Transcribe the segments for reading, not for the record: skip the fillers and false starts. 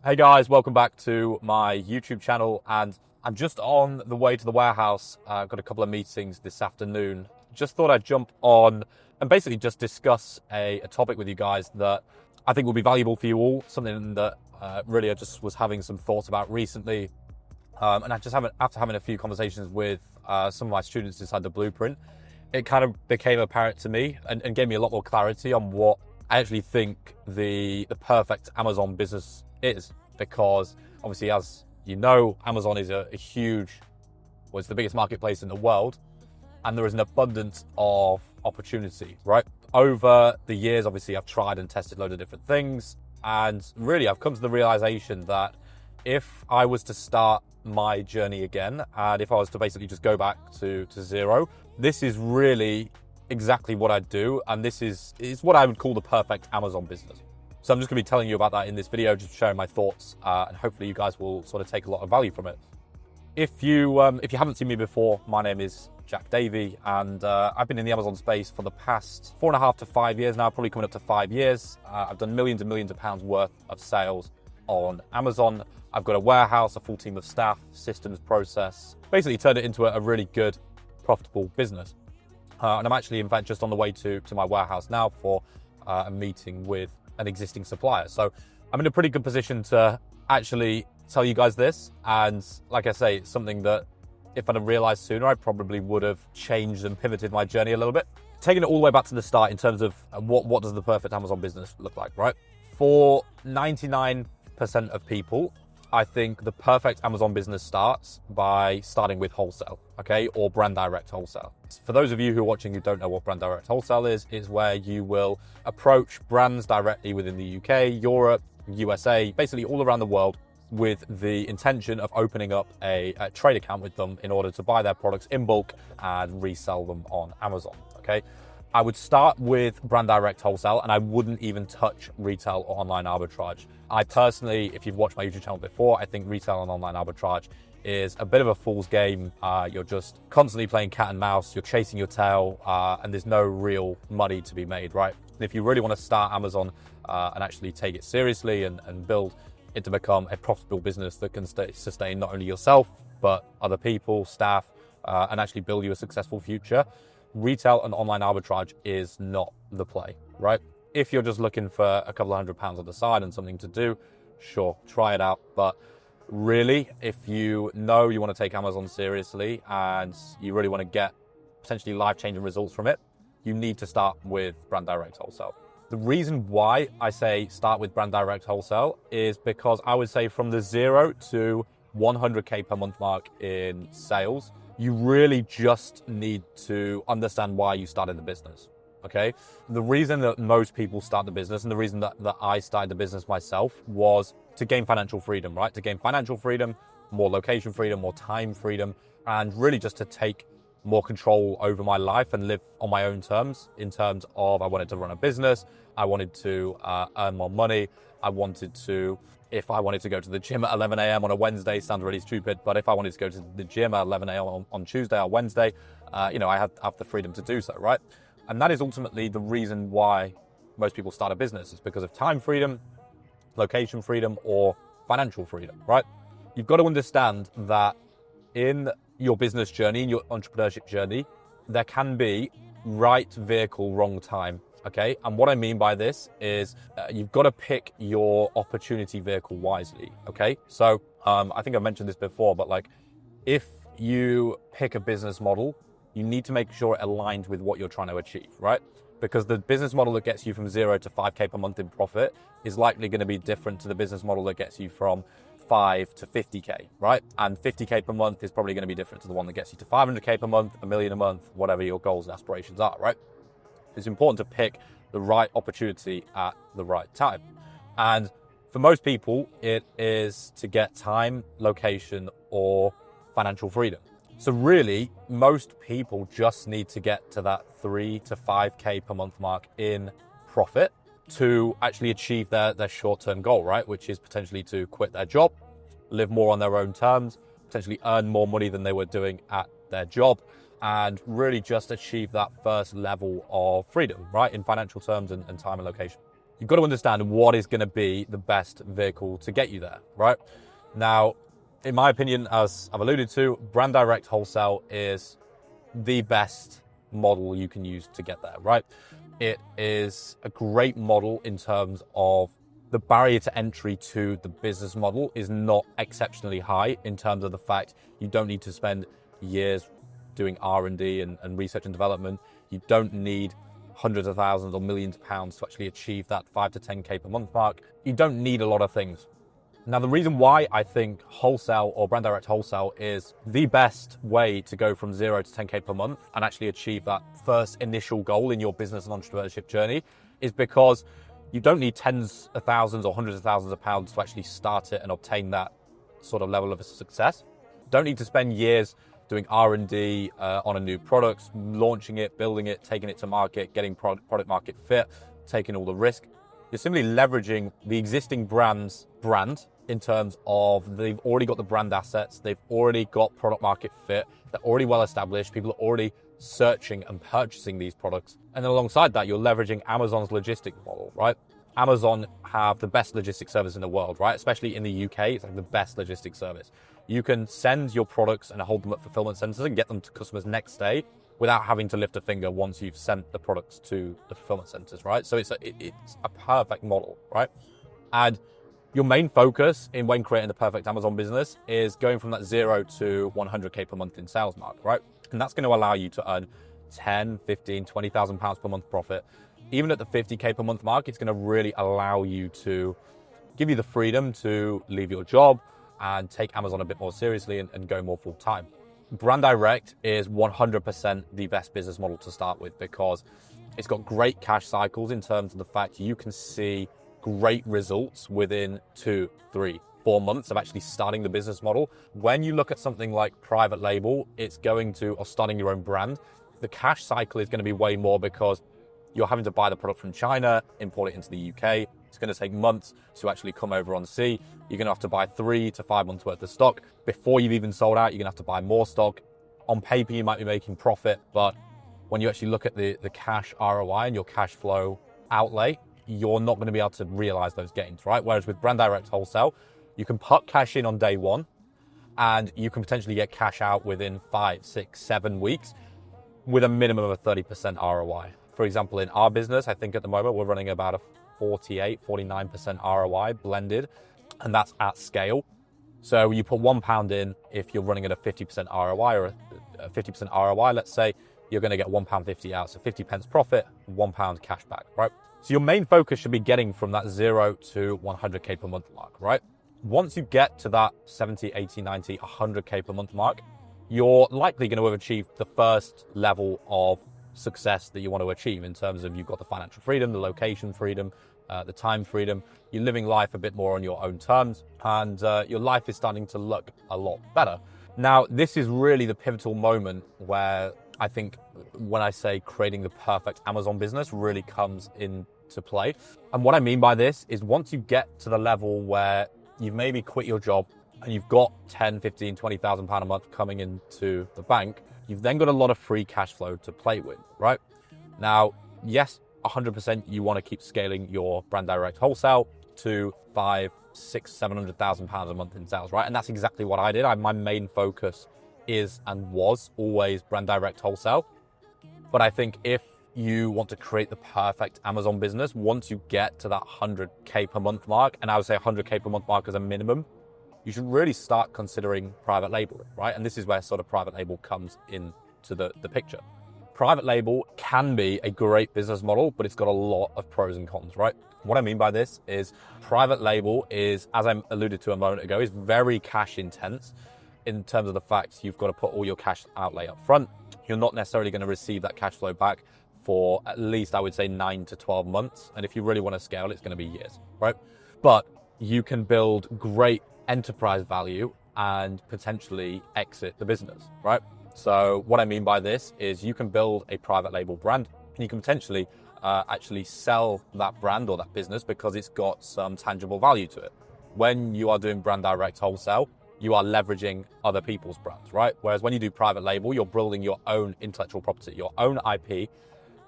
Hey guys, welcome back to my YouTube channel, and I'm just on the way to the warehouse. I've got a couple of meetings this afternoon. Just thought I'd jump on and basically just discuss a topic with you guys that I think will be valuable for you all, something that really I just was having some thoughts about recently. And after having a few conversations with some of my students inside the blueprint, it kind of became apparent to me and gave me a lot more clarity on what I actually think the perfect Amazon business is. Because obviously, as you know, Amazon is a huge, well, it's the biggest marketplace in the world, and there is an abundance of opportunity, right? Over the years, obviously, I've tried and tested loads of different things, and really, I've come to the realization that if I was to start my journey again, and if I was to basically just go back to zero, this is really exactly what I'd do, and this is what I would call the perfect Amazon business. So I'm just going to be telling you about that in this video, just sharing my thoughts, and hopefully you guys will sort of take a lot of value from it. If you haven't seen me before, my name is Davy, and I've been in the Amazon space for the past 4.5 to 5 years now, probably coming up to 5 years. I've done millions and millions of pounds worth of sales on Amazon. I've got a warehouse, a full team of staff, systems, process, basically turned it into a really good, profitable business. And I'm actually, in fact, just on the way to my warehouse now for a meeting with an existing supplier. So I'm in a pretty good position to actually tell you guys this. And like I say, it's something that if I'd have realized sooner, I probably would have changed and pivoted my journey a little bit. Taking it all the way back to the start in terms of what does the perfect Amazon business look like, right? For 99% of people, I think the perfect Amazon business starts by starting with wholesale, okay, or brand direct wholesale. For those of you who are watching who don't know what brand direct wholesale is where you will approach brands directly within the UK, Europe, USA, basically all around the world with the intention of opening up a trade account with them in order to buy their products in bulk and resell them on Amazon, okay? I would start with brand direct wholesale, and I wouldn't even touch retail or online arbitrage. I personally, if you've watched my YouTube channel before, I think retail and online arbitrage is a bit of a fool's game. You're just constantly playing cat and mouse, you're chasing your tail, and there's no real money to be made, right? And if you really want to start Amazon and actually take it seriously and build it to become a profitable business that can sustain not only yourself, but other people, staff, and actually build you a successful future, retail and online arbitrage is not the play, right? If you're just looking for a couple of £100 on the side and something to do, sure, try it out. But really, if you know you want to take Amazon seriously and you really want to get potentially life-changing results from it, you need to start with brand direct wholesale. The reason why I say start with brand direct wholesale is because I would say from the 0 to 100K per month mark in sales, you really just need to understand why you started the business, okay? The reason that most people start the business and the reason that I started the business myself was to gain financial freedom, right? To gain financial freedom, more location freedom, more time freedom, and really just to take more control over my life and live on my own terms in terms of I wanted to run a business, I wanted to earn more money, I wanted to, if I wanted to go to the gym at 11 a.m. on a Wednesday, sounds really stupid, but if I wanted to go to the gym at 11 a.m. on Tuesday or Wednesday, I have the freedom to do so, right? And that is ultimately the reason why most people start a business. It's because of time freedom, location freedom, or financial freedom, right? You've got to understand that in your business journey, in your entrepreneurship journey, there can be right vehicle, wrong time. Okay, and what I mean by this is you've got to pick your opportunity vehicle wisely. Okay, so I think I've mentioned this before, but like if you pick a business model, you need to make sure it aligns with what you're trying to achieve, right? Because the business model that gets you from 0 to 5K per month in profit is likely going to be different to the business model that gets you from 5 to 50K, right? And 50K per month is probably going to be different to the one that gets you to 500K per month, $1 million a month, whatever your goals and aspirations are, right? It's important to pick the right opportunity at the right time. And for most people, it is to get time, location, or financial freedom. So really, most people just need to get to that 3 to 5K per month mark in profit to actually achieve their short-term goal, right? Which is potentially to quit their job, live more on their own terms, potentially earn more money than they were doing at their job, and really just achieve that first level of freedom, right? In financial terms and time and location. you've got to understand what is going to be the best vehicle to get you there, right? Now, in my opinion, as I've alluded to, brand direct wholesale is the best model you can use to get there, right? It is a great model in terms of the barrier to entry to the business model is not exceptionally high in terms of the fact you don't need to spend years doing R&D and research and development. You don't need hundreds of thousands or millions of pounds to actually achieve that 5 to 10K per month mark. You don't need a lot of things. Now, the reason why I think wholesale or brand direct wholesale is the best way to go from 0 to 10K per month and actually achieve that first initial goal in your business and entrepreneurship journey is because you don't need tens of thousands or hundreds of thousands of pounds to actually start it and obtain that sort of level of success. Don't need to spend years doing R&D on a new product, launching it, building it, taking it to market, getting product market fit, taking all the risk. You're simply leveraging the existing brand's brand in terms of they've already got the brand assets, they've already got product market fit, they're already well established, people are already searching and purchasing these products. And then alongside that, you're leveraging Amazon's logistic model, right? Amazon have the best logistics service in the world, right? Especially in the UK, it's like the best logistics service. You can send your products and hold them at fulfillment centers and get them to customers next day without having to lift a finger once you've sent the products to the fulfillment centers, right? So it's a perfect model, right? And your main focus when creating the perfect Amazon business is going from that 0 to 100K per month in sales mark, right? And that's going to allow you to earn 10, 15, 20,000 pounds per month profit. Even at the 50K per month mark, it's going to really allow you to give you the freedom to leave your job and take Amazon a bit more seriously and go more full time. Brand direct is 100% the best business model to start with because it's got great cash cycles in terms of the fact you can see great results within 2, 3, 4 months of actually starting the business model. When you look at something like private label, or starting your own brand, the cash cycle is going to be way more because you're having to buy the product from China, import it into the UK. It's going to take months to actually come over on sea. You're going to have to buy 3 to 5 months worth of stock. Before you've even sold out, you're going to have to buy more stock. On paper, you might be making profit, but when you actually look at the cash ROI and your cash flow outlay, you're not going to be able to realize those gains, right? Whereas with brand direct wholesale, you can put cash in on day one and you can potentially get cash out within 5, 6, 7 weeks with a minimum of a 30% ROI. For example, in our business, I think at the moment we're running about a 48, 49% ROI blended, and that's at scale. So you put £1 in, if you're running at a 50% ROI or a 50% ROI, let's say, you're going to get £1.50 out. So 50 pence profit, £1 cash back, right? So your main focus should be getting from that 0 to 100K per month mark, right? Once you get to that 70, 80, 90, 100K per month mark, you're likely going to have achieved the first level of success that you want to achieve in terms of you've got the financial freedom, the location freedom, the time freedom. You're living life a bit more on your own terms, and your life is starting to look a lot better. Now, this is really the pivotal moment where I think when I say creating the perfect Amazon business really comes into play. And what I mean by this is once you get to the level where you've maybe quit your job and you've got 10, 15, 20,000 pound a month coming into the bank, you've then got a lot of free cash flow to play with, right? Now, yes, 100% you want to keep scaling your brand direct wholesale to 5, 6, 700,000 pounds a month in sales, right? And that's exactly what I did. My main focus is and was always brand direct wholesale. But I think if you want to create the perfect Amazon business, once you get to that 100K per month mark, and I would say 100K per month mark as a minimum, you should really start considering private label, right? And this is where sort of private label comes into the picture. Private label can be a great business model, but it's got a lot of pros and cons, right? What I mean by this is private label is, as I alluded to a moment ago, is very cash intense in terms of the fact you've got to put all your cash outlay up front. You're not necessarily going to receive that cash flow back for at least, I would say, 9 to 12 months. And if you really want to scale, it's going to be years, right? But you can build great enterprise value and potentially exit the business, right? So what I mean by this is you can build a private label brand and you can potentially actually sell that brand or that business because it's got some tangible value to it. When you are doing brand direct wholesale, you are leveraging other people's brands, right? Whereas when you do private label, you're building your own intellectual property, your own IP,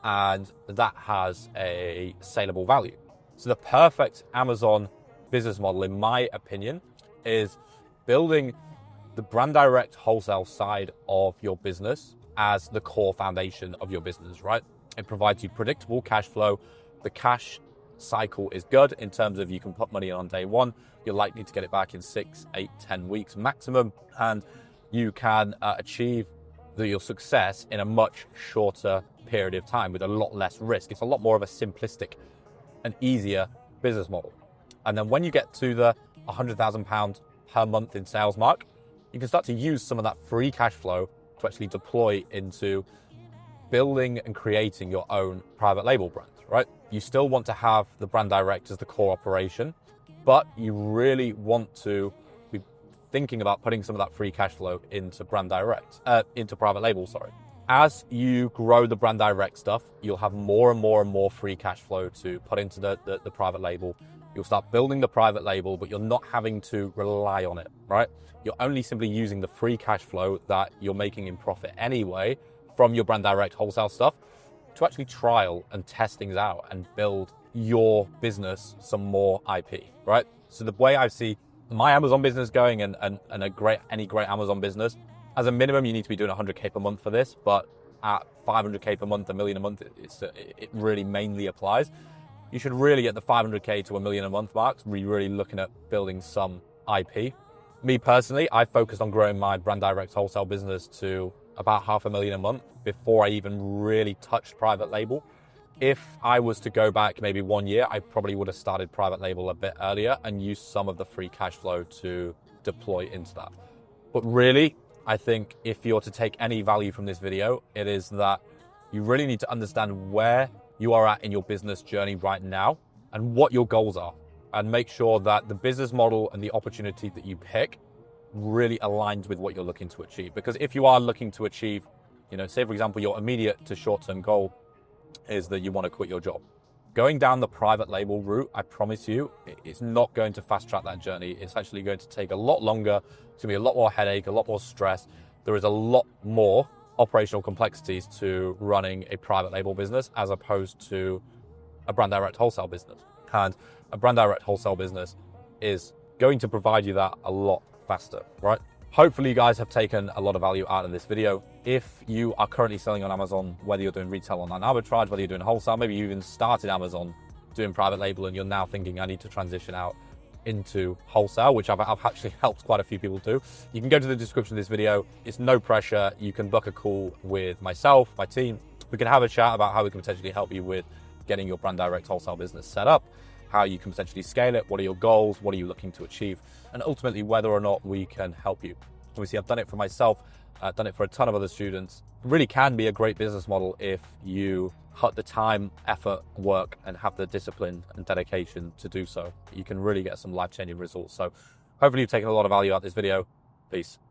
and that has a saleable value. So the perfect Amazon business model, in my opinion, is building the brand direct wholesale side of your business as the core foundation of your business, right? It provides you predictable cash flow. The cash cycle is good in terms of you can put money in on day one. You're likely to get it back in 6, 8, 10 weeks maximum. And you can achieve your success in a much shorter period of time with a lot less risk. It's a lot more of a simplistic and easier business model. And then when you get to the £100,000 per month in sales mark, you can start to use some of that free cash flow to actually deploy into building and creating your own private label brand, right? You still want to have the brand direct as the core operation, but you really want to be thinking about putting some of that free cash flow into into private label, sorry. As you grow the brand direct stuff, you'll have more and more and more free cash flow to put into the private label. You'll start building the private label, but you're not having to rely on it, right? You're only simply using the free cash flow that you're making in profit anyway from your brand direct wholesale stuff to actually trial and test things out and build your business some more IP, right? So the way I see my Amazon business going and any great Amazon business, as a minimum, you need to be doing 100K per month for this, but at 500K per month, $1 million a month, it really mainly applies. You should really get the 500K to $1 million a month marks, really looking at building some IP. Me personally, I focused on growing my brand direct wholesale business to about $500,000 a month before I even really touched private label. If I was to go back maybe 1 year, I probably would have started private label a bit earlier and used some of the free cash flow to deploy into that. But really, I think if you're to take any value from this video, it is that you really need to understand where you are at in your business journey right now and what your goals are, and make sure that the business model and the opportunity that you pick really aligns with what you're looking to achieve. Because if you are looking to achieve, say for example, your immediate to short-term goal is that you want to quit your job. Going down the private label route, I promise you, it's not going to fast track that journey. It's actually going to take a lot longer. It's going to be a lot more headache, a lot more stress. There is a lot more operational complexities to running a private label business as opposed to a brand direct wholesale business. And a brand direct wholesale business is going to provide you that a lot faster, right? Hopefully you guys have taken a lot of value out of this video. If you are currently selling on Amazon, whether you're doing retail online arbitrage, whether you're doing wholesale, maybe you even started Amazon doing private label and you're now thinking I need to transition out into wholesale, which I've actually helped quite a few people do. You can go to the description of this video. It's no pressure. You can book a call with myself, my team. We can have a chat about how we can potentially help you with getting your brand direct wholesale business set up, how you can potentially scale it, what are your goals, what are you looking to achieve, and ultimately whether or not we can help you. Obviously, I've done it for myself, I've done it for a ton of other students. It really can be a great business model if you put the time, effort, work, and have the discipline and dedication to do so. You can really get some life-changing results. So hopefully you've taken a lot of value out of this video. Peace.